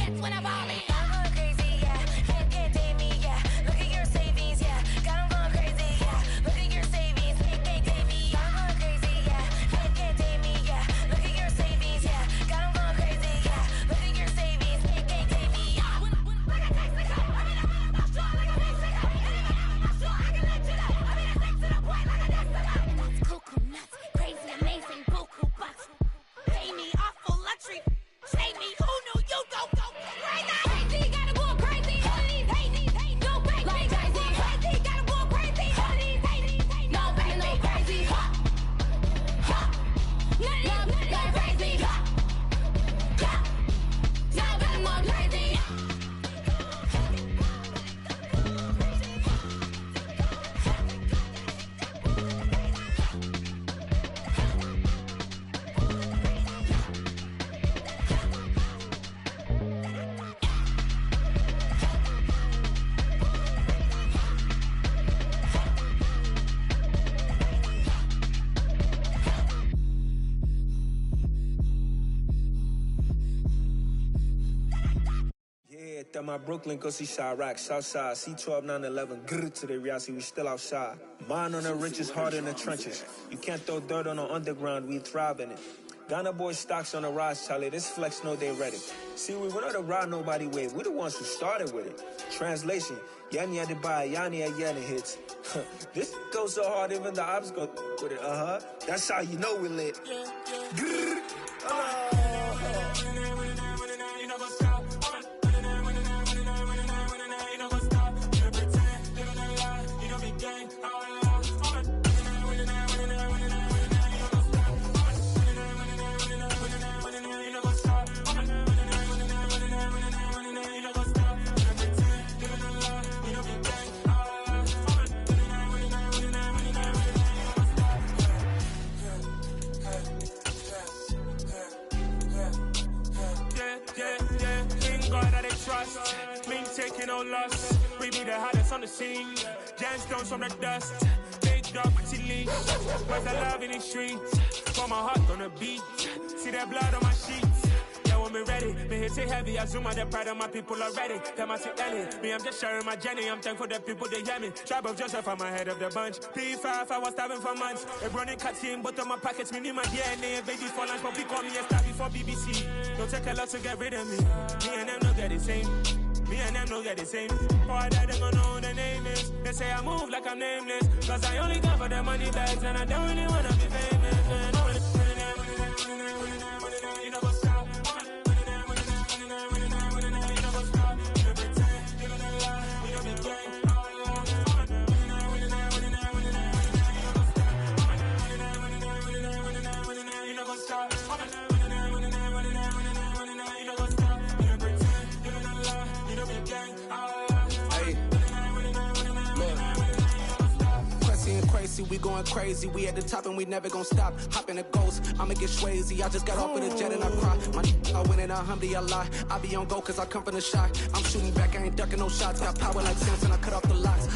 hits when I ball in. I'm going crazy, yeah. Can't tame me, yeah. Look at your savings, yeah. Got 'em going crazy, yeah. Look at your savings, can't tame me. I'm going crazy, yeah. Can't tame me, yeah. Look at your savings, yeah. Got 'em going crazy, yeah. Look at your savings, can't tame me. Like a Mexico, I mean I'm strong like a Mexico. Anybody I'm not sure I can let you know. I mean it's to the point like a Mexico. That's cuckoo nuts, crazy, amazing, buku bucks. Pay me off for luxury. Shame me, who knew you don't go crazy? Crazy, gotta go crazy. All of these hate, no baby. Like crazy, gotta go crazy. All of these hate, no baby. No crazy, nothing go crazy. Now better more crazy. My Brooklyn, go see Chirac, Southside, C12, 911, grr to the Riasi, we still outside. Mine on the riches, hard in the trenches. You can't throw dirt on the underground, we thrive in it. Ghana boys stocks on the rise, Charlie, this flex know they ready. See, we not a ride nobody wave, we the ones who started with it. Translation, Yani had to buy, Yani had Yanni hits. This goes so hard, even the ops go with it, That's how you know we lit. Grr, taking no loss. We be the hottest on the scene. Gemstones from the dust. Big dog, pretty leash. Where's the love in the streets? For my heart on the beat. See that blood on my sheets. Yeah, when me ready, me hit it heavy. I zoom out the pride of my people already. Them I see Ellie. Me, I'm just sharing my journey. I'm thankful that people they hear me. Tribe of Joseph, I'm ahead of the bunch. P5, I was starving for months. A running cut in both of my pockets. Me need my DNA and baby for lunch. But we call me a star before BBC. Don't take a lot to get rid of me. Me and them don't get the same. Me and them don't get the same. Boy, that they gonna know who the name is. They say I move like I'm nameless. Cause I only come for the money bags and I don't really wanna be famous. You know what's up? We going crazy, we at the top and we never gonna stop. Hop in a ghost, I'ma get swayzy. I just got off with a jet and I cry. I win in a Humvee, I lie. I be on go cause I come from the shot. I'm shooting back, I ain't ducking no shots. Got power like Samson, I cut off the locks.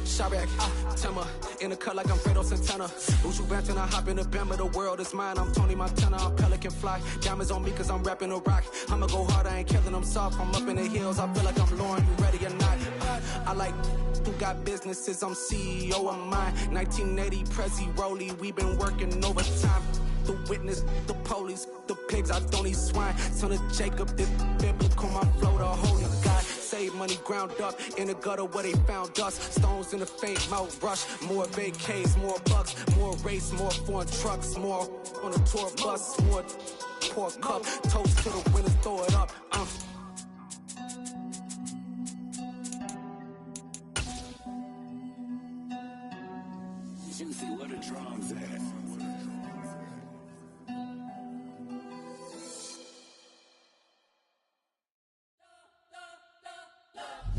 Chirac, Timmer, in the cut like I'm Fredo Santana. Ushu Banton, I hop in the Bama, the world is mine. I'm Tony Montana, I'm Pelican Fly. Diamonds on me cause I'm rapping a rock. I'ma go hard, I ain't killing them soft. I'm up in the hills, I feel like I'm Lauren, you ready or not? I like who got businesses, I'm CEO of mine. 1980 Prezi Rolly, we been working overtime. The witness, the police, the pigs, I don't eat swine. Son of Jacob, this biblical, my flow, the holy God. Save money ground up in the gutter where they found us. Stones in the faint mouth rush. More vacays, more bucks, more race, more foreign trucks, more on a tour bus, more pour cup. Toast to the winners, throw it up. Juicy, where the drums at?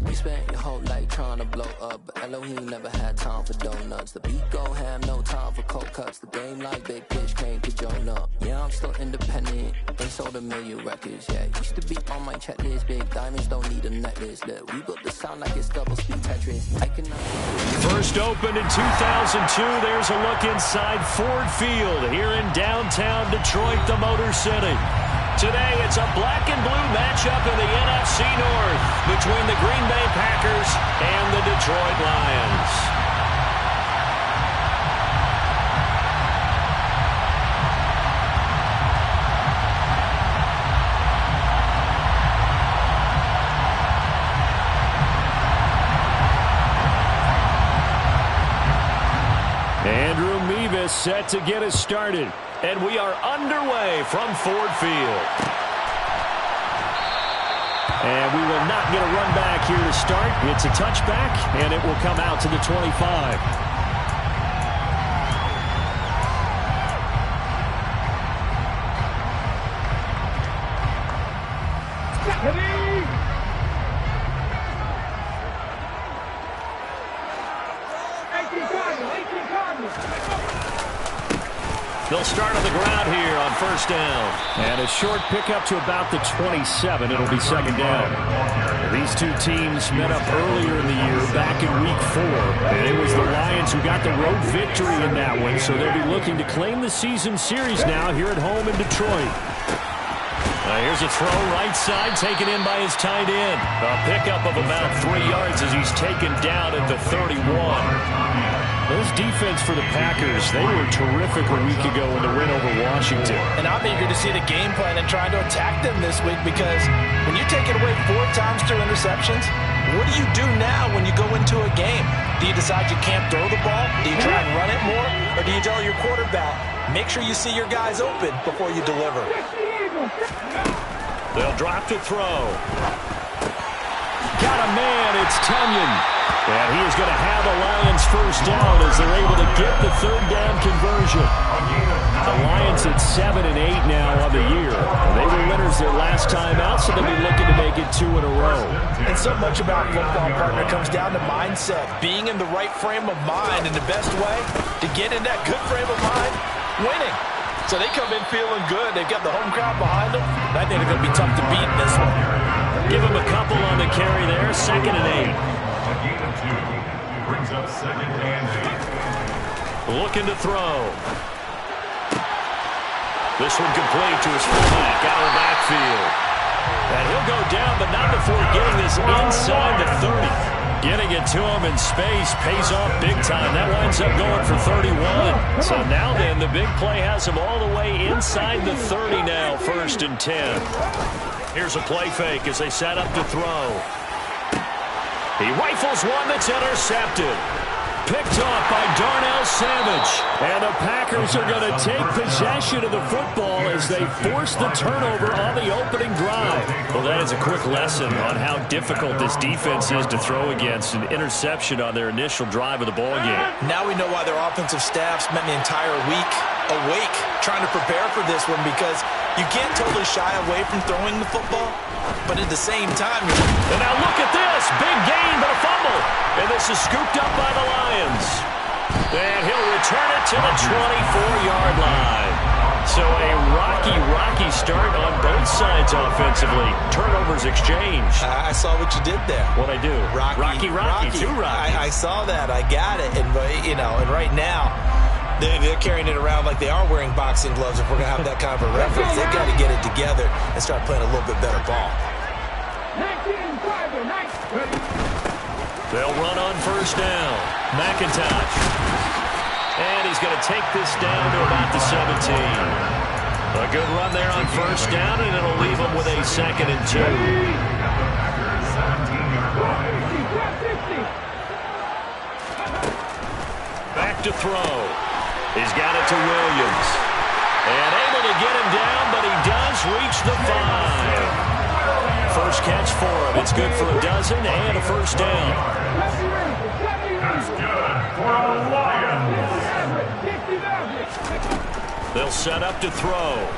We spent your whole life trying to blow up, but Elohim never had time for donuts. The beat gon' have no time for cold cuts. The game like Big Pitch came to join up. Yeah, I'm still independent, ain't sold a million records. Yeah, used to be on my checklist. Big diamonds don't need a necklace. Look, we built the sound like it's double speed Tetris. I cannot. First opened in 2002. There's a look inside Ford Field here in downtown Detroit, the Motor City. Today, it's a black and blue matchup in the between the Green Bay Packers and the Detroit Lions. Andrew Mevis set to get us started. And we are underway from Ford Field. And we will not get a run back here to start. It's a touchback, and it will come out to the 25. They'll start on the ground here on first down. And a short pickup to about the 27. It'll be second down. These two teams met up earlier in the year, back in Week 4. And it was the Lions who got the road victory in that one, so they'll be looking to claim the season series now here at home in Detroit. Here's a throw right side, taken in by his tight end. A pickup of about 3 yards as he's taken down at the 31. This defense for the Packers, they were terrific a week ago in the win over Washington. And I'm eager to see the game plan and trying to attack them this week, because when you take it away 4 times through interceptions, what do you do now when you go into a game? Do you decide you can't throw the ball? Do you try and run it more? Or do you tell your quarterback, make sure you see your guys open before you deliver? They'll drop to throw. Got a man, it's Tunyon. And he is going to have the Lions first down as they're able to get the third down conversion. The Lions at 7 and 8 now on the year. They were winners their last time out, so they'll be looking to make it 2 in a row. And so much about football, partner, comes down to mindset. Being in the right frame of mind, and the best way to get in that good frame of mind, winning. So they come in feeling good. They've got the home crowd behind them. I think they're going to be tough to beat in this one. Give them a couple on the carry there, 2nd and 8. Brings up 2nd and 8. Looking to throw. This one complete to his fullback out of the backfield. And he'll go down, but not before getting this inside the 30. Getting it to him in space pays off big time. That winds up going for 31. So now then, the big play has him all the way inside the 30 now, 1st and 10. Here's a play fake as they set up to throw. He rifles one that's intercepted. Picked off by Darnell Savage. And the Packers are going to take possession of the football as they force the turnover on the opening drive. Well, that is a quick lesson on how difficult this defense is to throw against. An interception on their initial drive of the ballgame. Now we know why their offensive staff spent the entire week awake trying to prepare for this one, because you can't totally shy away from throwing the football, but at the same time... And now look at this. Big gain, but a fumble. And this is scooped up by the Lions. And he'll return it to the 24-yard line. So a rocky start on both sides offensively. Turnovers exchanged. I saw what you did there. What'd I do? Rocky. Two Rockies. I saw that. I got it. And, and right now, they're carrying it around like they are wearing boxing gloves. If we're going to have that kind of a reference, they've got to get it together and start playing a little bit better ball. They'll run on first down. McIntosh. And he's going to take this down to about the 17. A good run there on first down, and it'll leave him with a 2nd and 2. Back to throw. He's got it to Williams. And able to get him down, but he does reach the 5. First catch for him. It's good for a dozen and a first down. That's good for the Lions. They'll set up to throw.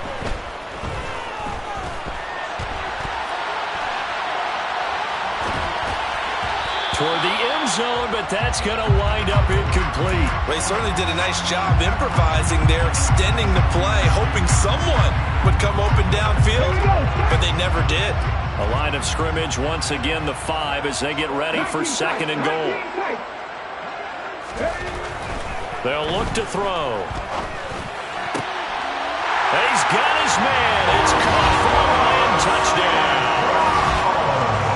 Toward the end zone, but that's going to wind up incomplete. Well, he certainly did a nice job improvising there, extending the play, hoping someone would come open downfield, but they never did. A line of scrimmage, once again the 5 as they get ready for 2nd and goal. They'll look to throw. He's got his man. It's caught for a Lion touchdown.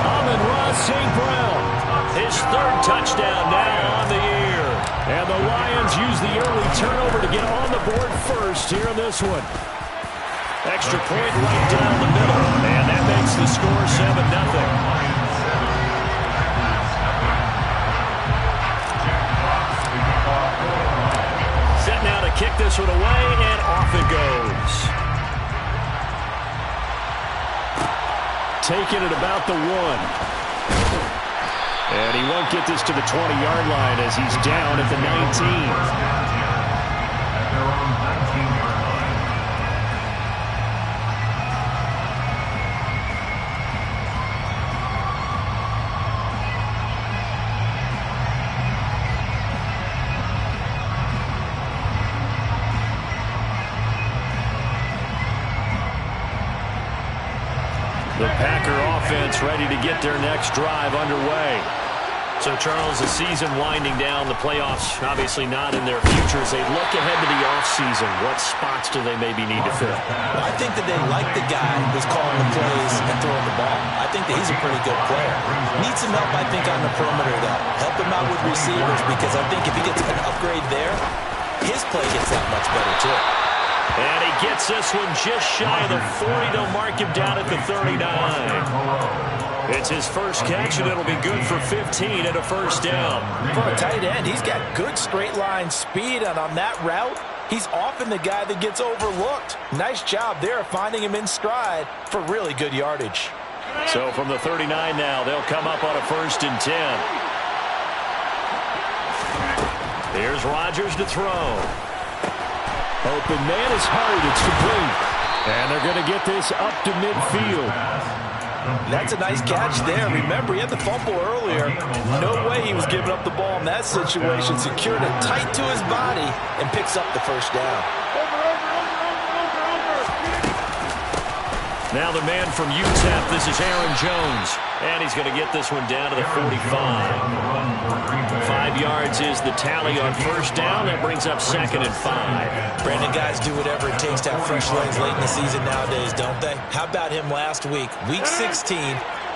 Amon-Ra turnover to get on the board first here in this one. Extra point right down the middle, and that makes the score 7-0. Set now to kick this one away, and off it goes. Taking it about the 1. And he won't get this to the 20-yard line as he's down at the 19. The Packer offense ready to get their next drive underway. So, Charles, the season winding down, the playoffs obviously not in their future. As they look ahead to the offseason, what spots do they maybe need to fill? Well, I think that they like the guy who's calling the plays and throwing the ball. I think that he's a pretty good player. Needs some help, I think, on the perimeter, though. Help him out with receivers, because I think if he gets an upgrade there, his play gets that much better, too. And he gets this one just shy of the 40 to mark him down at the 39. It's his first catch, and it'll be good for 15 and a first down. For a tight end, he's got good straight line speed, and on that route, he's often the guy that gets overlooked. Nice job there of finding him in stride for really good yardage. So from the 39 now, they'll come up on a 1st and 10. Here's Rodgers to throw. Open man is hard. It's complete. And they're going to get this up to midfield. That's a nice catch there. Remember, he had the fumble earlier. No way he was giving up the ball in that situation. Secured it tight to his body and picks up the first down. Now the man from UTEP, this is Aaron Jones. And he's going to get this one down to the 45. 5 yards is the tally on first down. That brings up 2nd and 5. Brandon, guys do whatever it takes to have fresh legs late in the season nowadays, don't they? How about him last week? Week 16,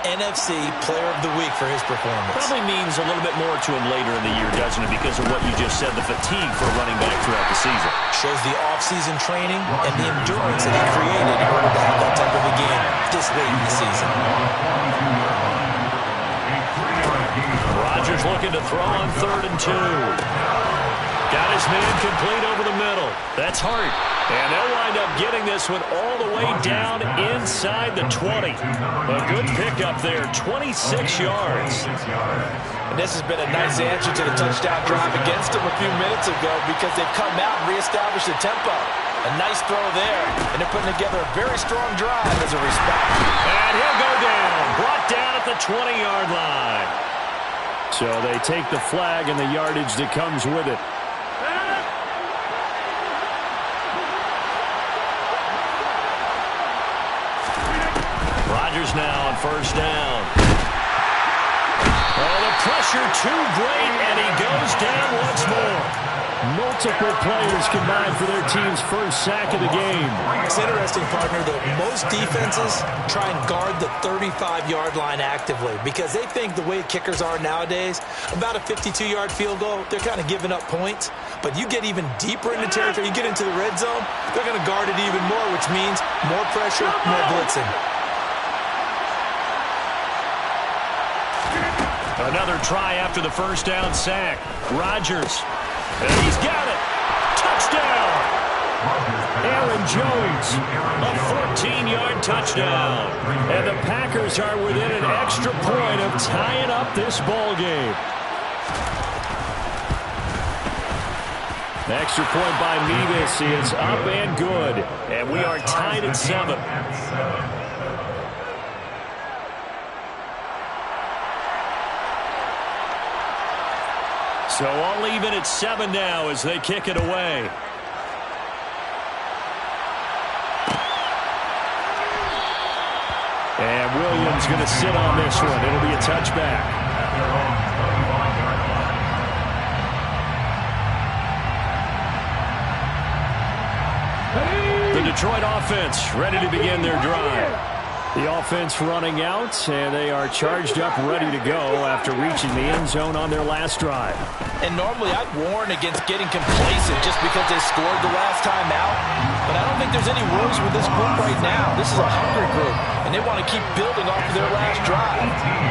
NFC Player of the Week for his performance. Probably means a little bit more to him later in the year, doesn't it? Because of what you just said, the fatigue for a running back throughout the season. Shows the off-season training and the endurance that he created in order to have that type of a game this late in the season. Rodgers looking to throw on 3rd and 2. Got his man complete over the middle. That's Hart. And they'll wind up getting this one all the way down inside the 20. A good pickup there, 26 yards. And this has been a nice answer to the touchdown drive against them a few minutes ago, because they've come out and reestablished the tempo. A nice throw there, and they're putting together a very strong drive as a response. And he'll go down, brought down at the 20-yard line. So they take the flag and the yardage that comes with it. Rodgers now on first down. Oh, the pressure too great, and he goes down once more. Multiple players combined for their team's first sack of the game. It's interesting, partner, that most defenses try and guard the 35-yard line actively, because they think the way kickers are nowadays, about a 52-yard field goal, they're kind of giving up points. But you get even deeper into territory, you get into the red zone, they're going to guard it even more, which means more pressure, more blitzing. Another try after the first down sack. Rodgers. And he's got it. Touchdown. Aaron Jones. A 14-yard touchdown. And the Packers are within an extra point of tying up this ball game. Extra point by Mevis is up and good. And we are tied at 7. So all even at 7 now as they kick it away. And Williams going to sit on this one. It'll be a touchback. The Detroit offense ready to begin their drive. The offense running out, and they are charged up, ready to go after reaching the end zone on their last drive. And normally I'd warn against getting complacent just because they scored the last time out. But I don't think there's any worries with this group right now. This is a hungry group, and they want to keep building off of their last drive.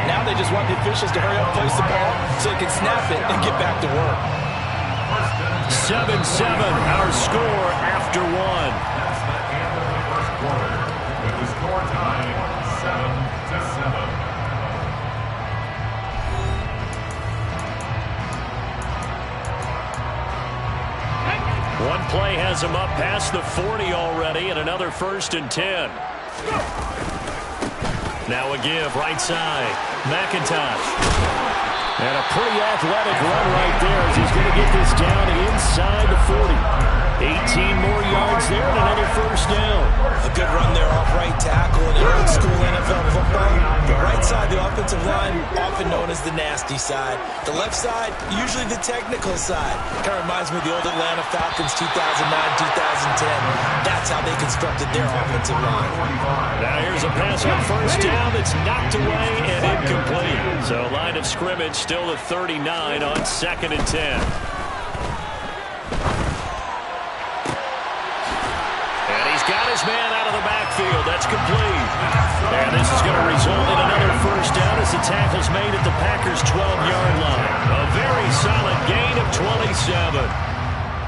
Now they just want the officials to hurry up, place the ball, so they can snap it and get back to work. 7-7, our score after one. That's the end of the first quarter, with the score tied 7-7. One play has him up past the 40 already, and another 1st and 10. Now a give, right side, McIntosh. And a pretty athletic run right there as he's going to get this down inside the 40. 18 more yards there and another 1st down. A good run there off right tackle in old school NFL football. The right side, the offensive line, often known as the nasty side. The left side, usually the technical side. Kind of reminds me of the old Atlanta Falcons 2009, 2010. That's how they constructed their offensive line. Now here's a pass on 1st down that's knocked away and incomplete. So line of scrimmage still the 39 on 2nd and 10. Got his man out of the backfield. That's complete. And this is going to result in another 1st down as the tackle's made at the Packers' 12-yard line. A very solid gain of 27.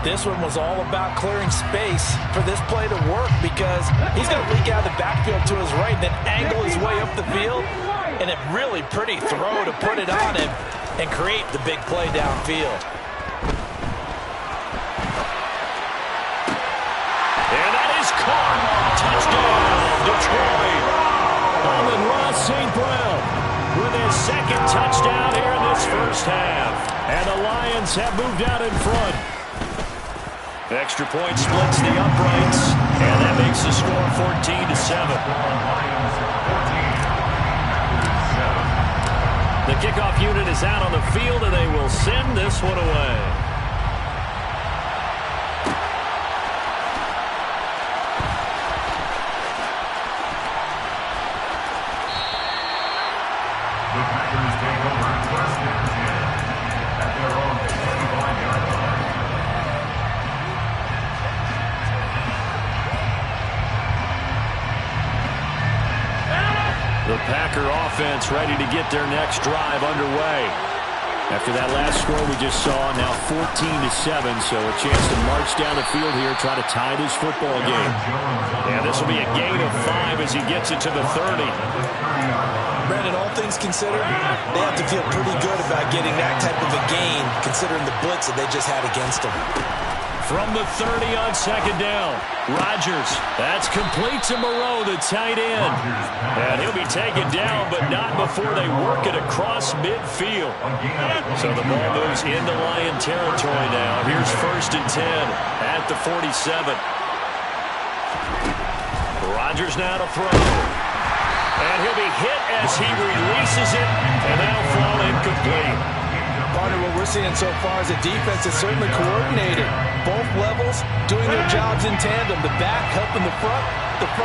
This one was all about clearing space for this play to work because he's going to leak out of the backfield to his right, then angle his way up the field, and a really pretty throw to put it on him and create the big play downfield. Touchdown, Detroit. Amon-Ra St. Brown with his 2nd touchdown here in this 1st half. And the Lions have moved out in front. Extra point splits the uprights, and that makes the score 14-7. The kickoff unit is out on the field, and they will send this one away. The Packer offense ready to get their next drive underway. After that last score we just saw, now 14-7, so a chance to march down the field here, try to tie this football game. And this will be a gain of 5 as he gets it to the 30. Brandon, all things considered, they have to feel pretty good about getting that type of a gain, considering the blitz that they just had against them. From the 30 on 2nd down, Rodgers. That's complete to Moreau, the tight end. And he'll be taken down, but not before they work it across midfield. So the ball moves into Lion territory now. Here's 1st and 10 at the 47. Rodgers now to throw. And he'll be hit as he releases it, and that'll fall incomplete. Partner, what we're seeing so far is a defense that's certainly coordinated. Both levels doing their jobs in tandem. The back helping the front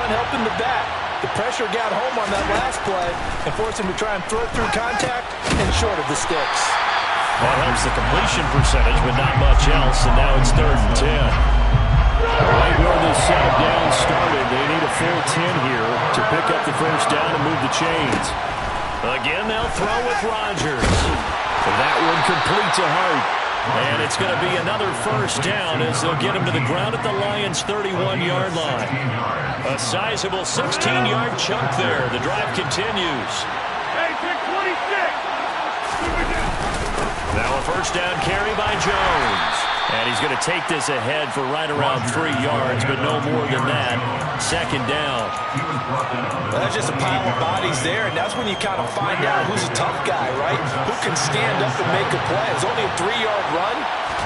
helping the back. The pressure got home on that last play and forced him to try and throw it through contact and short of the sticks. That helps the completion percentage, but not much else, and now it's 3rd and 10. Right where this set of downs started, they need a full 10 here to pick up the 1st down and move the chains. Again, they'll throw with Rodgers. And that one complete to Hart. And it's going to be another 1st down as they'll get him to the ground at the Lions' 31-yard line. A sizable 16-yard chunk there. The drive continues. Now a 1st down carry by Jones. And he's going to take this ahead for right around 3 yards, but no more than that. 2nd down. Well, that's just a pile of bodies there, and that's when you kind of find out who's a tough guy, right? Who can stand up and make a play. It was only a 3-yard run,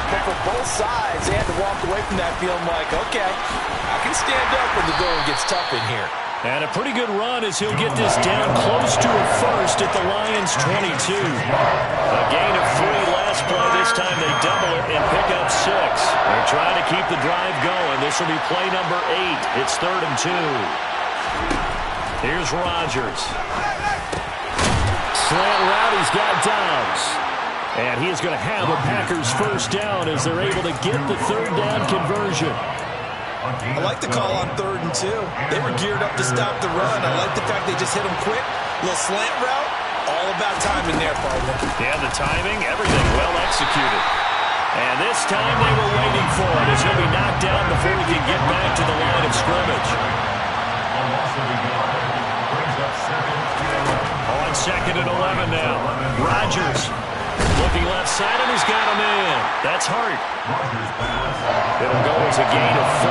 but for both sides, they had to walk away from that feeling like, okay, I can stand up when the going gets tough in here. And a pretty good run as he'll get this down close to a 1st at the Lions' 22. A gain of 3 last play. This time they double it and pick up 6. They're trying to keep the drive going. This will be play number 8. It's 3rd and 2. Here's Rodgers. Slant route, he's got Dobbs. And he is going to have a Packers first down as they're able to get the third down conversion. I like the call on 3rd and 2. They were geared up to stop the run. I like the fact they just hit him quick. Little slant route. All about timing there, partner. Yeah, the timing, everything well executed. And this time they were waiting for it as he'll be knocked down before he can get back to the line of scrimmage. On 2nd and 11 now. Rodgers looking left side, and he's got him in. That's Hart. It'll go as a gain of 4.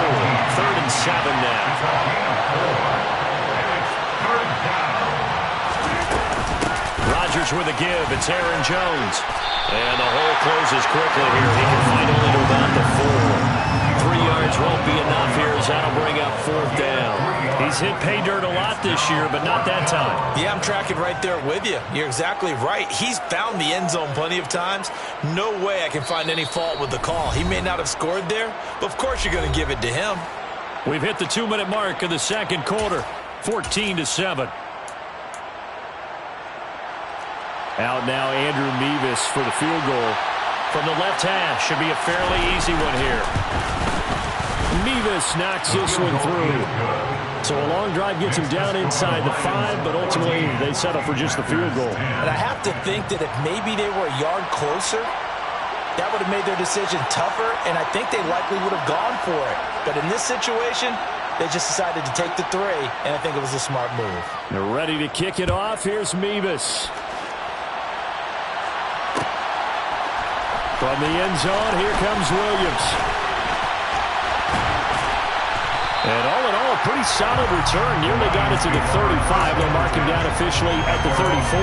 3rd and 7 now. Rodgers with a give. It's Aaron Jones. And the hole closes quickly here. He can find only to about the 4. 3 yards won't be enough here as that'll bring up 4th down. He's hit pay dirt a lot this year, but not that time. Yeah, I'm tracking right there with you. You're exactly right. He's found the end zone plenty of times. No way I can find any fault with the call. He may not have scored there, but of course you're going to give it to him. We've hit the 2-minute mark of the second quarter. 14-7. Out now, Andrew Mevis for the field goal. From the left hash, should be a fairly easy one here. Mevis knocks this one through. So a long drive gets him down inside the 5, but ultimately they settle for just the field goal. And I have to think that if maybe they were a yard closer, that would have made their decision tougher, and I think they likely would have gone for it. But in this situation, they just decided to take the 3, and I think it was a smart move. They're ready to kick it off. Here's Mevis. From the end zone, here comes Williams. And all in all, a pretty solid return. Nearly got it to the 35. They'll mark him down officially at the 34.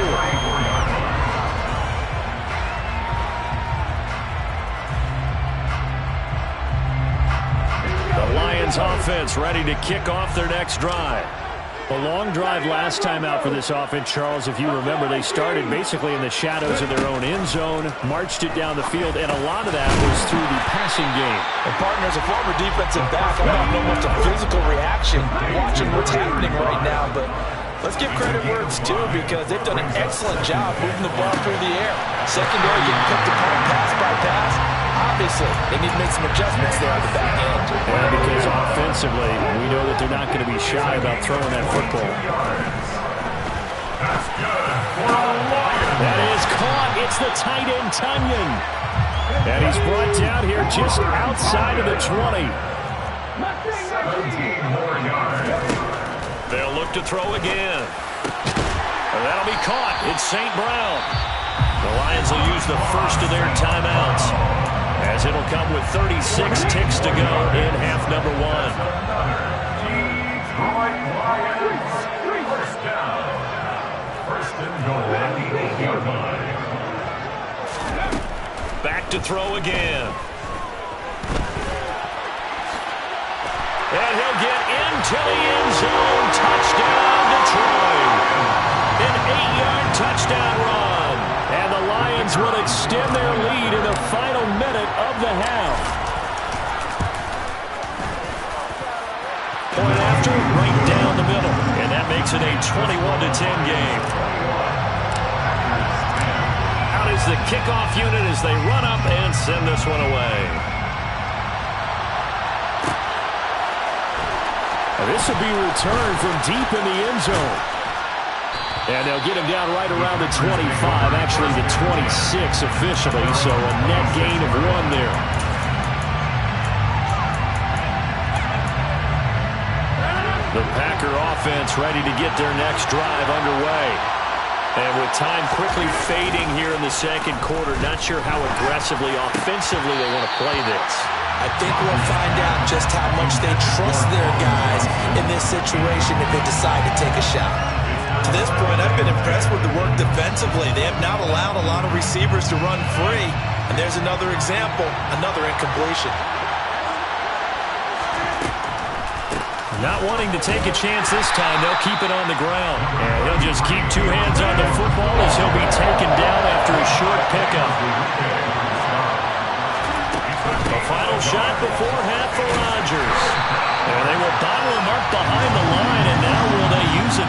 The Lions offense ready to kick off their next drive. A long drive last time out for this offense, Charles. If you remember, they started basically in the shadows of their own end zone, marched it down the field, and a lot of that was through the passing game. And partner, as a former defensive back, I'm not knowing much of physical reaction watching what's happening right now, but let's give credit where it's due because they've done an excellent job moving the ball through the air. Secondary getting picked apart pass by pass. Obviously, they need to make some adjustments there on the back end. Yeah, because offensively, we know that they're not going to be shy about throwing that football. That is caught. It's the tight end, Tunyon. And he's brought down here just outside of the 20. 17 more yards. They'll look to throw again. And that'll be caught. It's St. Brown. The Lions will use the first of their timeouts, as it'll come with 36 ticks to go in half number 1. Detroit Lions, first down. First and goal at the 8-yard line. Back to throw again. And he'll get into the end zone. Touchdown, Detroit. An 8-yard touchdown run. And the Lions will extend their lead in the final minute of the half. Point after, right down the middle. And that makes it a 21-10 game. Out is the kickoff unit as they run up and send this one away. Now this will be returned from deep in the end zone. And they'll get him down right around the 25, actually the 26 officially, so a net gain of 1 there. The Packer offense ready to get their next drive underway. And with time quickly fading here in the second quarter, not sure how aggressively, offensively they want to play this. I think we'll find out just how much they trust their guys in this situation if they decide to take a shot. To this point, I've been impressed with the work defensively. They have not allowed a lot of receivers to run free. And there's another example, another incompletion. Not wanting to take a chance this time, they'll keep it on the ground. And he'll just keep 2 hands on the football as he'll be taken down after a short pickup. The final shot before half for Rodgers. And they will bottle him up behind the line, and now will they use a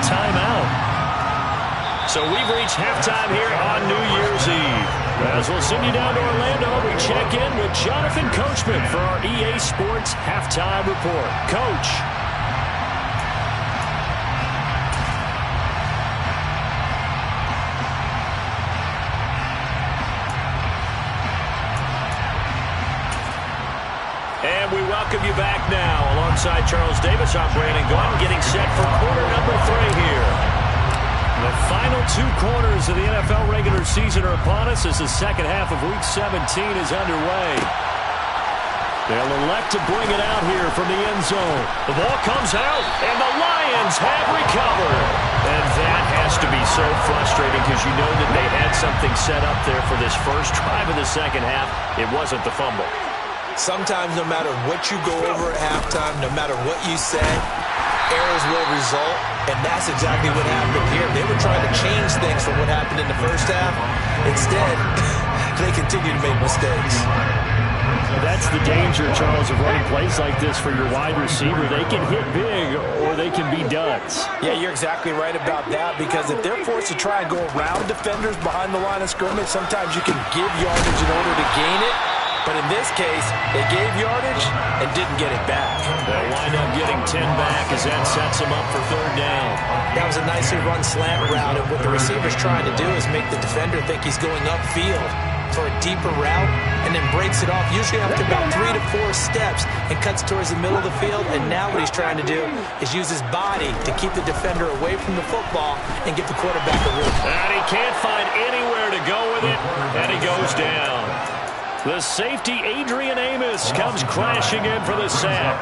So we've reached halftime here on New Year's Eve. As we'll send you down to Orlando, we check in with Jonathan Coachman for our EA Sports Halftime Report. Coach. And we welcome you back now. Alongside Charles Davis, I'm Brandon Gaughan, getting set for quarter number 3 here. The final 2 quarters of the NFL regular season are upon us as the second half of Week 17 is underway. They'll elect to bring it out here from the end zone. The ball comes out, and the Lions have recovered. And that has to be so frustrating because you know that they had something set up there for this first drive of the second half. It wasn't the fumble. Sometimes no matter what you go over at halftime, no matter what you say, errors will result, and that's exactly what happened here. They were trying to change things from what happened in the first half. Instead, they continue to make mistakes. That's the danger, Charles, of running plays like this for your wide receiver. They can hit big or they can be duds. Yeah, you're exactly right about that, because if they're forced to try and go around defenders behind the line of scrimmage, sometimes you can give yardage in order to gain it. But in this case, they gave yardage and didn't get it back. They'll wind up getting 10 back as that sets them up for 3rd down. That was a nicely run slant route, and what the receiver's trying to do is make the defender think he's going upfield for a deeper route and then breaks it off, usually after about 3 to 4 steps, and cuts towards the middle of the field. And now what he's trying to do is use his body to keep the defender away from the football and get the quarterback a room. And he can't find anywhere to go with it, and he goes down. The safety, Adrian Amos, comes crashing in for the sack.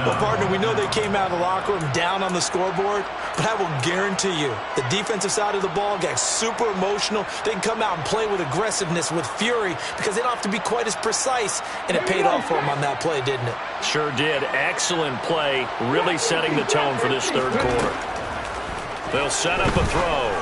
Well, partner, we know they came out of the locker room down on the scoreboard, but I will guarantee you the defensive side of the ball got super emotional. They can come out and play with aggressiveness, with fury, because they don't have to be quite as precise, and it paid off for them on that play, didn't it? Sure did. Excellent play, really setting the tone for this 3rd quarter. They'll set up a throw.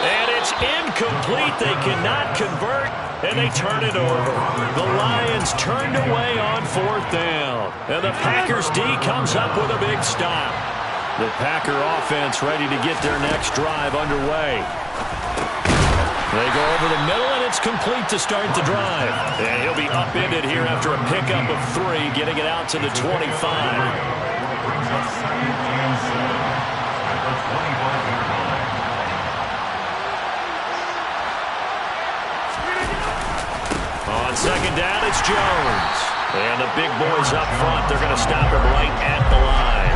And it's incomplete. They cannot convert, and they turn it over. The Lions turned away on 4th down. And the Packers D comes up with a big stop. The Packer offense ready to get their next drive underway. They go over the middle, and it's complete to start the drive. And he'll be upended here after a pickup of 3, getting it out to the 25. On 2nd down, it's Jones. And the big boys up front, they're going to stop him right at the line.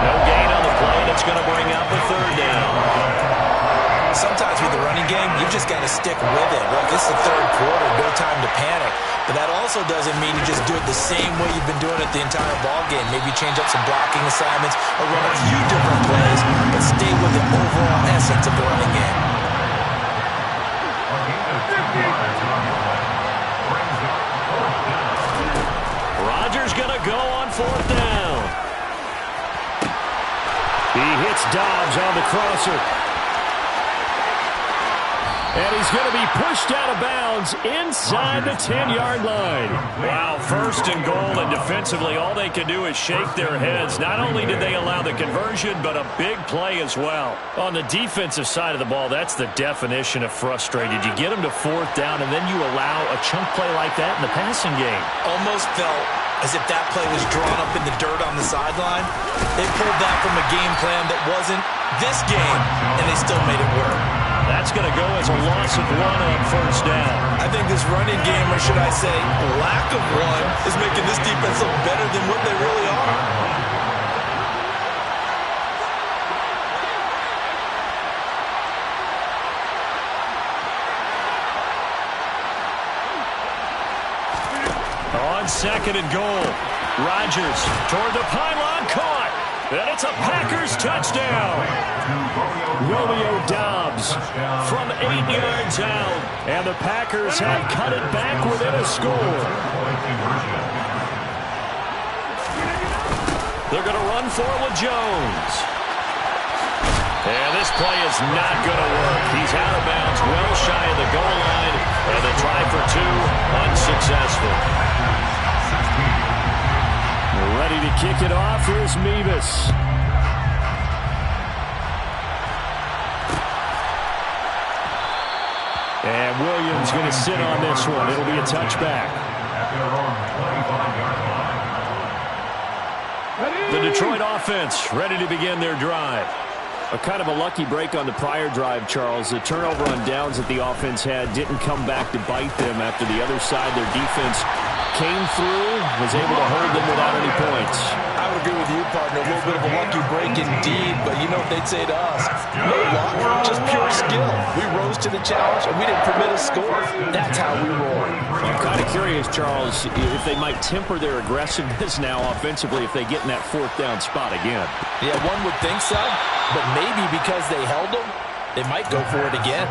No gain on the play, and it's going to bring up a 3rd down. Sometimes with the running game, you just got to stick with it. Look, this is the 3rd quarter, no time to panic. But that also doesn't mean you just do it the same way you've been doing it the entire ball game. Maybe change up some blocking assignments or run a few different plays, but stay with the overall essence of the running game. Rodgers going to go on 4th down. He hits Dobbs on the crosser. And he's going to be pushed out of bounds inside the 10-yard line. Wow, 1st and goal, and defensively all they can do is shake their heads. Not only did they allow the conversion, but a big play as well. On the defensive side of the ball, that's the definition of frustrated. You get them to 4th down, and then you allow a chunk play like that in the passing game. Almost felt as if that play was drawn up in the dirt on the sideline. They pulled that from a game plan that wasn't this game, and they still made it work. That's going to go as a loss of 1 on 1st down. I think this running game, or should I say lack of one, is making this defense look better than what they really are. On 2nd and goal, Rodgers toward the pylon, caught. And it's a Packers touchdown. Romeo Dobbs from 8 yards out. And the Packers have cut it back within a score. They're going to run for it with Jones. And this play is not going to work. He's out of bounds, well shy of the goal line. And the try for 2, unsuccessful. Ready to kick it off. Here's Mevis. And Williams going to sit on this one. It'll be a touchback. The Detroit offense ready to begin their drive. A kind of a lucky break on the prior drive, Charles. The turnover on downs that the offense had didn't come back to bite them after the other side. Their defense came through, was able to hold them without any points. I would agree with you, partner. A little bit of a lucky break indeed, but you know what they'd say to us? No luck, just pure skill. We rose to the challenge, and we didn't permit a score. That's how we roll. I'm kind of curious, Charles, if they might temper their aggressiveness now offensively if they get in that fourth down spot again. Yeah, one would think so, but maybe because they held them, they might go for it again.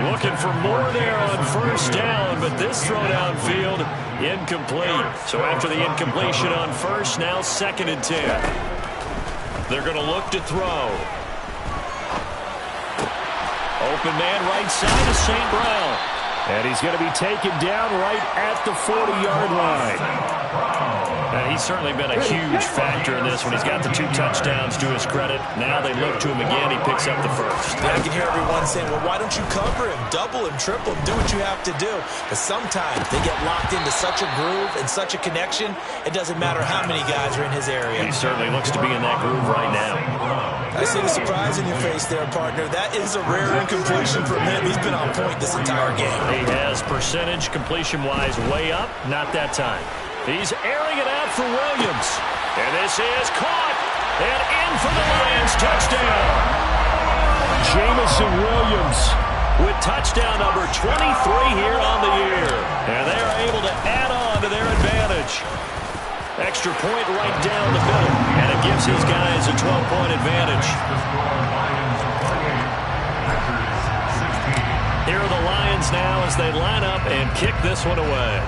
Looking for more there on first down, but this throw downfield, incomplete. So after the incompletion on first, now 2nd and 10. They're going to look to throw. Open man right side of St. Brown. And he's going to be taken down right at the 40-yard line. And he's certainly been a huge factor in this when he's got the 2 touchdowns to his credit. Now they look to him again. He picks up the first. I can hear everyone saying, well, why don't you cover him, double him, triple him, do what you have to do. But sometimes they get locked into such a groove and such a connection, it doesn't matter how many guys are in his area. He certainly looks to be in that groove right now. I see the surprise in your face there, partner. That is a rare incompletion from him. He's been on point this entire game. He has percentage completion-wise way up. Not that time. He's airing it out for Williams. And this is caught. And in for the Lions touchdown. Jamison Williams with touchdown number 23 here on the year. And they are able to add on to their advantage. Extra point right down the middle. And it gives his guys a 12-point advantage. Here are the Lions now as they line up and kick this one away.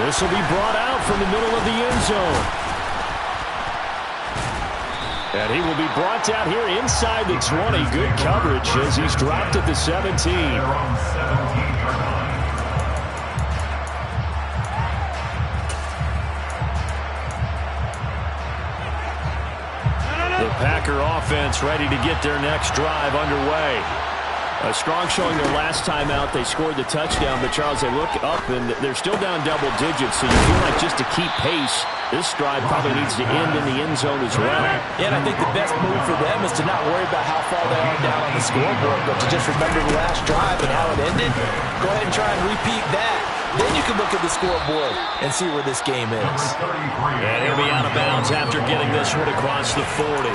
This will be brought out from the middle of the end zone. And he will be brought out here inside the 20. Good coverage as he's dropped at the 17. The Packer offense ready to get their next drive underway. A strong showing their last time out. They scored the touchdown, but, Charles, they look up, and they're still down double digits, so you feel like just to keep pace, this drive probably needs to end in the end zone as well. Yeah, and I think the best move for them is to not worry about how far they are down on the scoreboard, but to just remember the last drive and how it ended. Go ahead and try and repeat that. Then you can look at the scoreboard and see where this game is. And he'll be out of bounds after getting this one across the 40.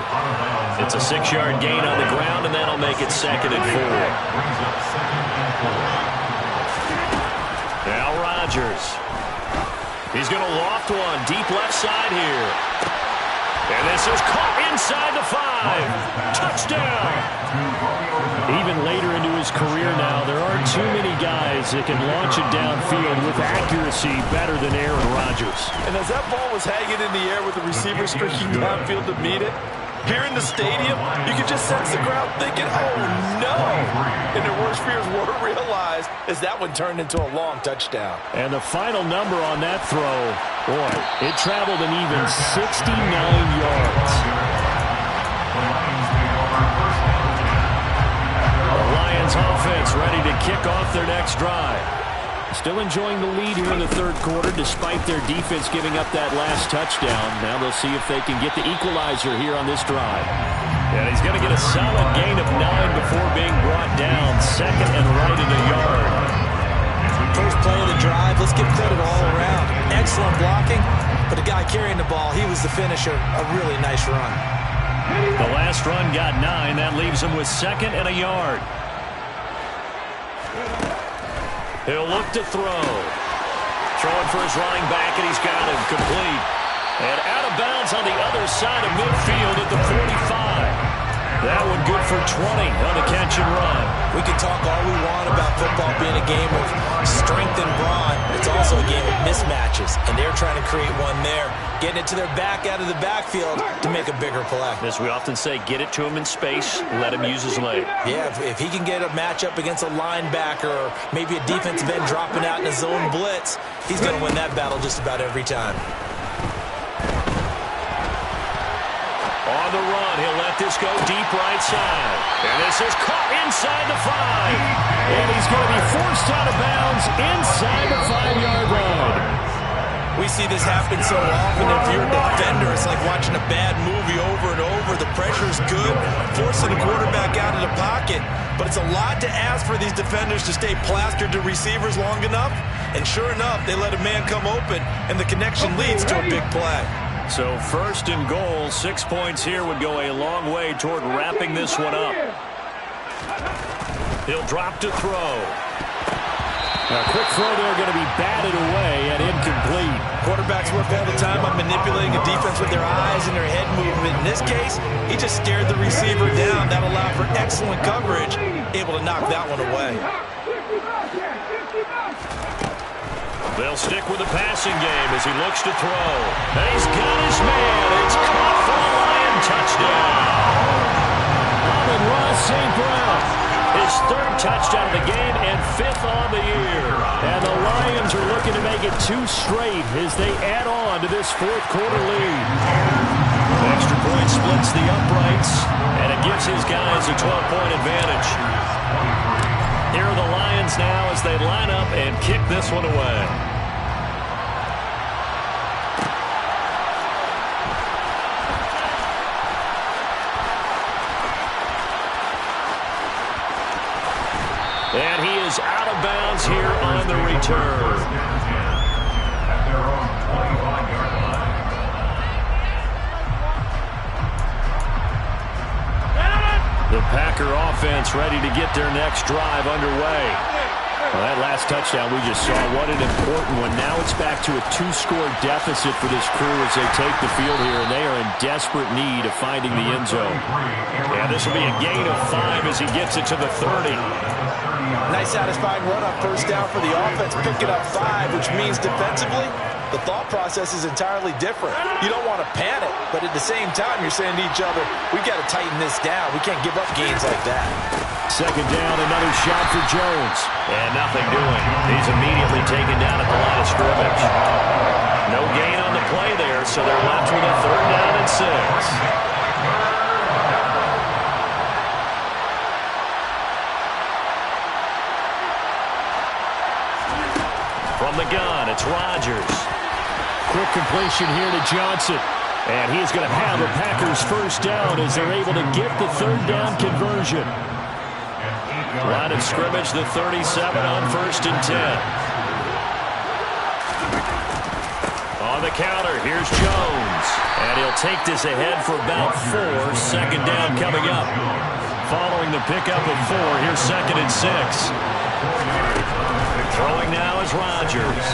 It's a 6-yard gain on the ground, and that'll make it 2nd and 4. Now Rodgers. He's going to loft one deep left side here. And this is caught inside the 5. Touchdown. Even later into his career now, there aren't too many guys that can launch it downfield with accuracy better than Aaron Rodgers. And as that ball was hanging in the air with the receiver streaking downfield to meet it, here in the stadium, you could just sense the crowd thinking, oh, no. And their worst fears were realized as that one turned into a long touchdown. And the final number on that throw, boy, it traveled an even 69 yards. The Lions offense ready to kick off their next drive. Still enjoying the lead here in the third quarter despite their defense giving up that last touchdown. Now they'll see if they can get the equalizer here on this drive. And he's going to get a solid gain of 9 before being brought down. 2nd and right in the yard. First play of the drive, let's give credit all around. Excellent blocking, but the guy carrying the ball, he was the finisher. A really nice run. The last run got 9. That leaves him with 2nd and a yard. He'll look to throw. Throwing for his running back, and he's got him complete. And out of bounds on the other side of midfield at the 45. That one good for 20 on the catch and run. We can talk all we want about football being a game of strength and brawn. It's also a game of mismatches, and they're trying to create one there, getting it to their back out of the backfield to make a bigger play. As we often say, get it to him in space, let him use his leg. Yeah, if he can get a matchup against a linebacker or maybe a defensive end dropping out in a zone blitz, he's going to win that battle just about every time. On the run, he'll let let this go deep right side. And this is caught inside the 5. And he's going to be forced out of bounds inside the 5-yard line. We see this happen so often. If you're a defender, it's like watching a bad movie over and over. The pressure's good, forcing the quarterback out of the pocket. But it's a lot to ask for these defenders to stay plastered to receivers long enough. And sure enough, they let a man come open, and the connection leads to a big play. So 1st and goal, 6 points here would go a long way toward wrapping this one up. He'll drop to throw. A quick throw there going to be batted away and incomplete. Quarterbacks work all the time on manipulating a defense with their eyes and their head movement. In this case, he just stared the receiver down. That allowed for excellent coverage, able to knock that one away. They'll stick with the passing game as he looks to throw. And he's got his man. It's caught for a Lion touchdown. Ross St. Brown. His 3rd touchdown of the game and 5th on the year. And the Lions are looking to make it 2 straight as they add on to this 4th quarter lead. Extra point splits the uprights, and it gives his guys a 12-point advantage. Here are the Lions now as they line up and kick this one away. And he is out of bounds here on the return. At their own 25-yard line. The Packer offense ready to get their next drive underway. Well, that last touchdown we just saw, what an important one. Now it's back to a 2-score deficit for this crew as they take the field here, and they are in desperate need of finding the end zone. Yeah, this will be a gain of 5 as he gets it to the 30. Nice satisfying run on 1st down for the offense, picking up 5, which means defensively, the thought process is entirely different. You don't want to panic, but at the same time, you're saying to each other, we've got to tighten this down. We can't give up gains like that. 2nd down, another shot for Jones. And nothing doing. He's immediately taken down at the line of scrimmage. No gain on the play there, so they're left with a 3rd down and 6. From the gun, it's Rodgers. Quick completion here to Johnson. And he's going to have a Packers 1st down as they're able to get the 3rd down conversion. Line of scrimmage, the 37 on 1st and 10. On the counter, here's Jones. And he'll take this ahead for about 4. 2nd down coming up. Following the pickup of 4, here's 2nd and 6. Throwing now is Rodgers.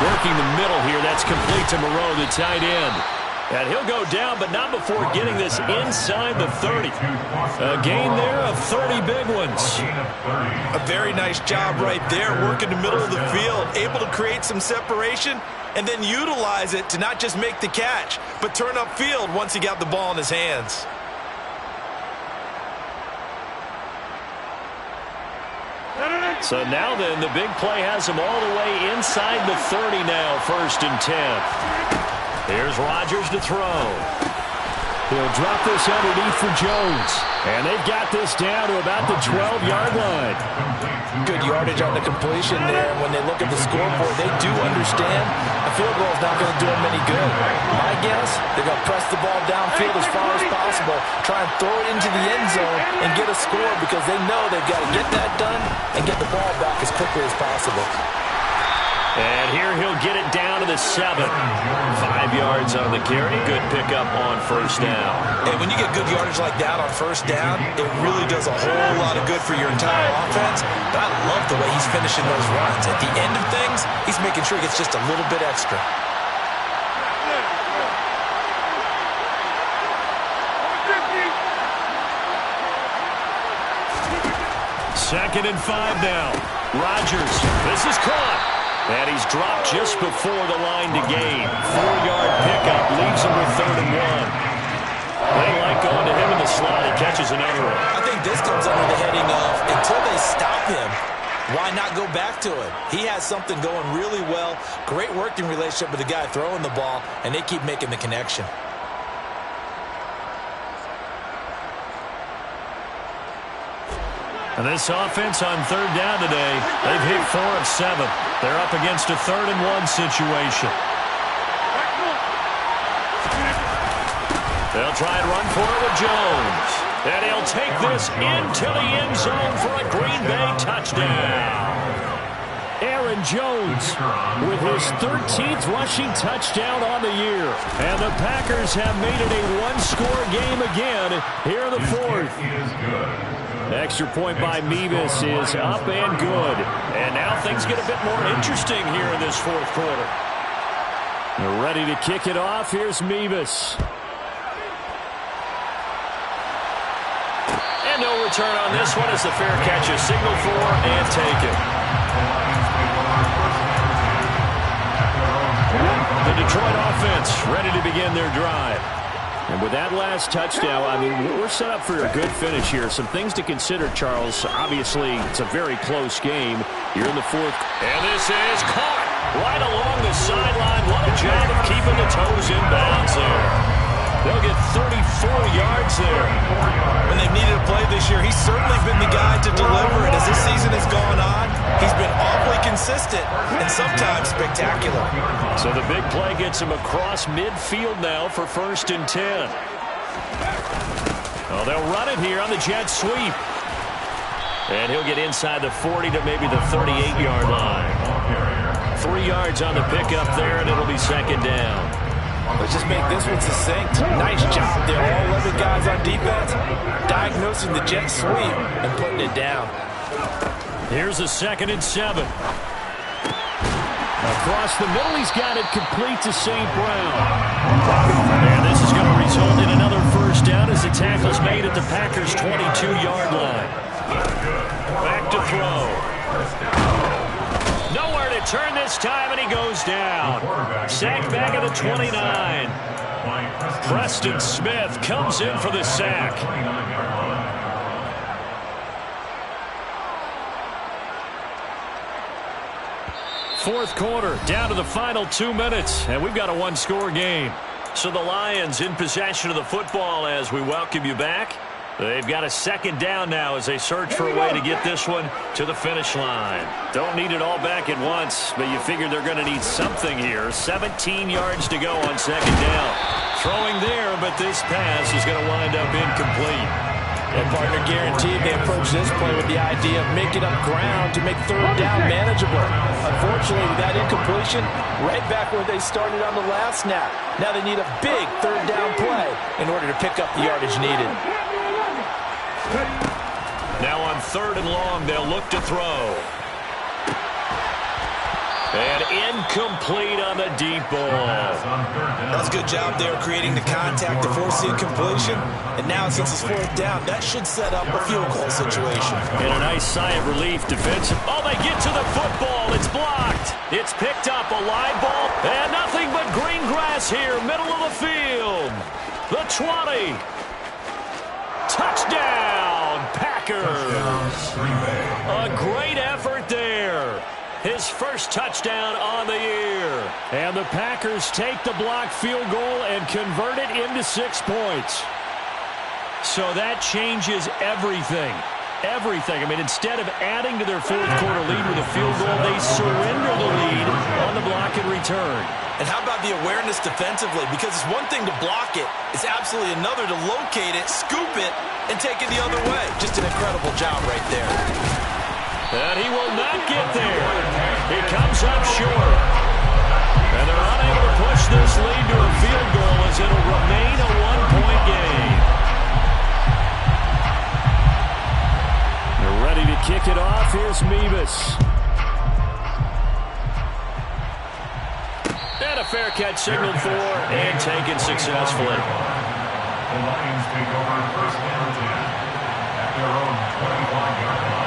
Working the middle here. That's complete to Moreau, the tight end. And he'll go down, but not before getting this inside the 30. A gain there of 30 big ones. A very nice job right there, working the middle of the field, able to create some separation, and then utilize it to not just make the catch, but turn upfield once he got the ball in his hands. So now then, the big play has him all the way inside the 30 now, 1st and 10. Here's Rodgers to throw. He'll drop this underneath for Jones. And they've got this down to about the 12-yard line. Good yardage on the completion there. When they look at the scoreboard, they do understand a field goal is not going to do them any good. My guess, they're going to press the ball downfield as far as possible, try and throw it into the end zone and get a score because they know they've got to get that done and get the ball back as quickly as possible. And here he'll get it down to the 7. 5 yards on the carry. Good pickup on 1st down. And when you get good yardage like that on 1st down, it really does a whole lot of good for your entire offense. But I love the way he's finishing those runs. At the end of things, he's making sure he gets just a little bit extra. Second and 5 now. Rodgers, this is caught. And he's dropped just before the line to gain. 4-yard pickup leaves him with 3rd and 1. They like going to him in the slot. He catches another one. I think this comes under the heading of until they stop him, why not go back to it? He has something going really well. Great working relationship with the guy throwing the ball, and they keep making the connection. And this offense on third down today, they've hit 4 of 7. They're up against a 3rd-and-1 situation. They'll try and run for it with Jones. And he'll take this into the end zone for a Green Bay touchdown. Aaron Jones with his 13th rushing touchdown on the year. And the Packers have made it a one-score game again here in the 4th. Extra point by Mevis is up and good. And now things get a bit more interesting here in this 4th quarter. They're ready to kick it off. Here's Mevis. And no return on this one as the fair catch is signaled for and taken. The Detroit offense ready to begin their drive. And with that last touchdown, I mean, we're set up for a good finish here. Some things to consider, Charles. Obviously, it's a very close game. You're in the 4th. And this is caught right along the sideline. What a job of keeping the toes in bounds there. They'll get 34 yards there. When they've needed a play this year, he's certainly been the guy to deliver it. As this season has gone on, he's been awfully consistent and sometimes spectacular. So the big play gets him across midfield now for 1st and 10. Oh, they'll run it here on the jet sweep. And he'll get inside the 40 to maybe the 38-yard line. 3 yards on the pickup there, and it'll be 2nd down. Let's just make this one succinct. Nice job there. All 11 guys on defense diagnosing the jet sweep and putting it down. Here's a 2nd and 7. Across the middle, he's got it complete to St. Brown. And this is going to result in another 1st down as the tackle's made at the Packers' 22-yard line. Back to throw. Nowhere to turn this time, and he goes down. Sacked back at the 29. Preston Smith comes in for the sack. Fourth quarter, down to the final 2 minutes, and we've got a one-score game. So the Lions in possession of the football as we welcome you back. They've got a 2nd down now as they search for a way to get this one to the finish line. Don't need it all back at once, but you figure they're going to need something here. 17 yards to go on 2nd down. Throwing there, but this pass is going to wind up incomplete. And partner, guaranteed they approach this play with the idea of making up ground to make 3rd down manageable. Unfortunately, with that incompletion, right back where they started on the last snap. Now they need a big 3rd down play in order to pick up the yardage needed. Now on 3rd and long, they'll look to throw. And incomplete on the deep ball. That's a good job there creating the contact to force the incompletion. And now since it's 4th down, that should set up a field goal situation. And a nice sigh of relief defensive. Oh, they get to the football. It's blocked. It's picked up, a live ball. And nothing but green grass here, middle of the field. The 20. Touchdown, Packers. A great effort there. His first touchdown on the year. And the Packers take the blocked field goal and convert it into 6 points. So that changes everything. Everything. I mean, instead of adding to their 4th quarter lead with a field goal, they surrender the lead on the block and return. And how about the awareness defensively? Because it's one thing to block it. It's absolutely another to locate it, scoop it, and take it the other way. Just an incredible job right there. And he will not get there. He comes up short. And they're unable to push this lead to a field goal as it'll remain a 1-point game. They're ready to kick it off. Here's Mevis. And a fair catch signaled for and taken successfully. The Lions take over 1st and 10 at their own 25-yard line.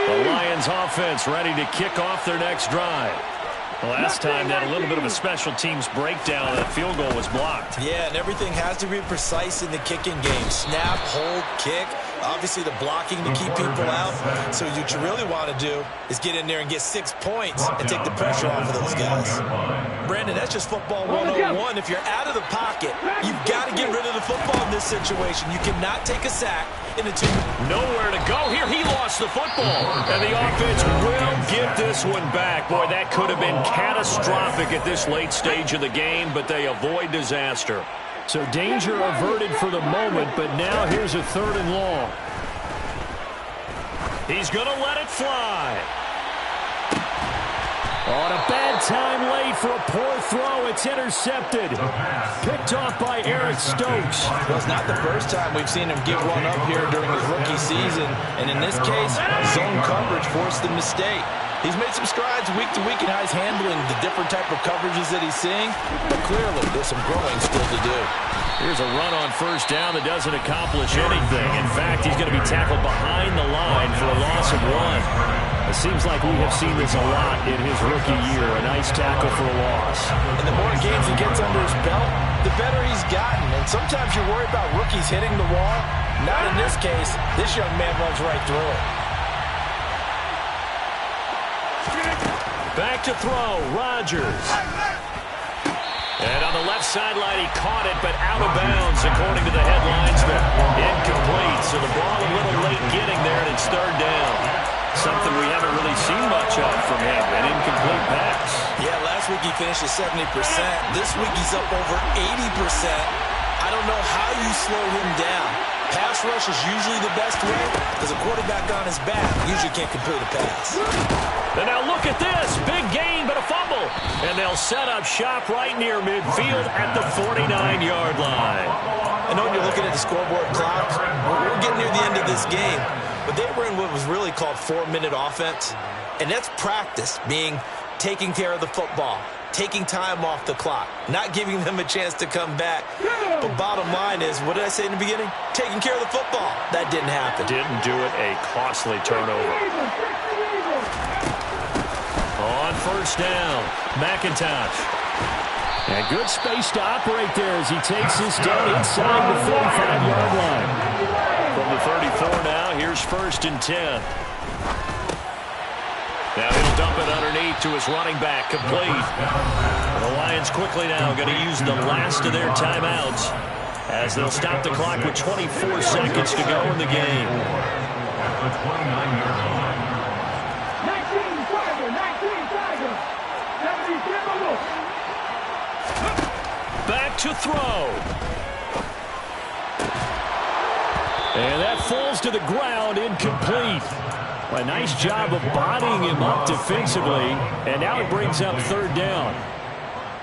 The Lions offense ready to kick off their next drive. Last time they had a little bit of a special teams breakdown. That field goal was blocked. Yeah, and everything has to be precise in the kicking game. Snap, hold, kick. Obviously, the blocking to keep people out. So what you really want to do is get in there and get 6 points and take the pressure off of those guys. Brandon, that's just football 101. If you're out of the pocket, you've got to get rid of the football in this situation. You cannot take a sack in a 2. Nowhere to go here. He lost the football. And the offense will get this one back. Boy, that could have been catastrophic at this late stage of the game, but they avoid disaster. So danger averted for the moment, but now here's a 3rd and long. He's going to let it fly. On a bad time late for a poor throw. It's intercepted. Picked off by Eric Stokes. Well, it's not the first time we've seen him give one up here during his rookie season. And in this case, zone coverage forced the mistake. He's made some strides week to week in how he's handling the different type of coverages that he's seeing. But clearly, there's some growing still to do. Here's a run on 1st down that doesn't accomplish anything. In fact, he's going to be tackled behind the line for a loss of 1. It seems like we have seen this a lot in his rookie year. A nice tackle for a loss. And the more games he gets under his belt, the better he's gotten. And sometimes you're worried about rookies hitting the wall. Not in this case. This young man runs right through it. Back to throw, Rodgers. And on the left sideline, he caught it, but out of bounds, according to the headlinesman. Incomplete, so the ball a little late getting there, and it's 3rd down. Something we haven't really seen much of from him, an incomplete pass. Yeah, last week he finished at 70%. This week he's up over 80%. I don't know how you slow him down. Pass rush is usually the best way because a quarterback on his back usually can't complete a pass. And now look at this. Big gain, but a fumble. And they'll set up shop right near midfield at the 49-yard line. I know when you're looking at the scoreboard clock, we're getting near the end of this game, but they were in what was really called 4-minute offense. And that's practice, being taking care of the football, taking time off the clock, not giving them a chance to come back. But bottom line is, what did I say in the beginning? Taking care of the football. That didn't happen. Didn't do it. A costly turnover. On 1st down, McIntosh. And good space to operate there as he takes this down inside the 45-yard line. From the 34 now, here's 1st and 10. Now he'll dump it underneath to his running back, complete. The Lions quickly now going to use the last of their timeouts as they'll stop the clock with 24 seconds to go in the game. At the 29-yard line. 19 Tiger, 19 Tiger. 77 Back to throw. And that falls to the ground, incomplete. A nice job of bodying him up defensively, and now it brings up 3rd down.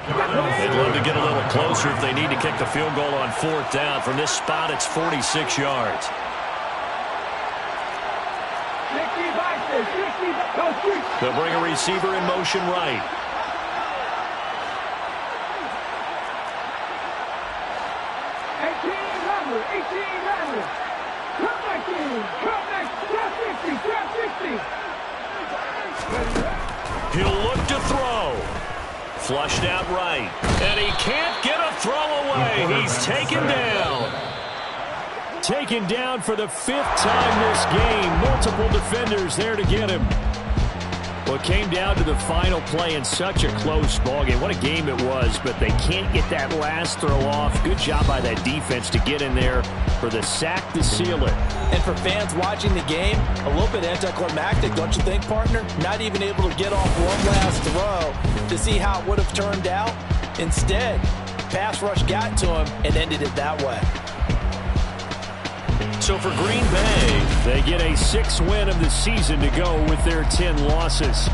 They'd love to get a little closer if they need to kick the field goal on 4th down. From this spot, it's 46 yards. They'll bring a receiver in motion right. He'll look to throw. Flushed out right. And he can't get a throw away. He's taken down. Taken down for the 5th time this game. Multiple defenders there to get him. Well, it came down to the final play in such a close ballgame. What a game it was, but they can't get that last throw off. Good job by that defense to get in there for the sack to seal it. And for fans watching the game, a little bit anticlimactic, don't you think, partner? Not even able to get off one last throw to see how it would have turned out. Instead, pass rush got to him and ended it that way. So for Green Bay, they get a 6th win of the season to go with their 10 losses.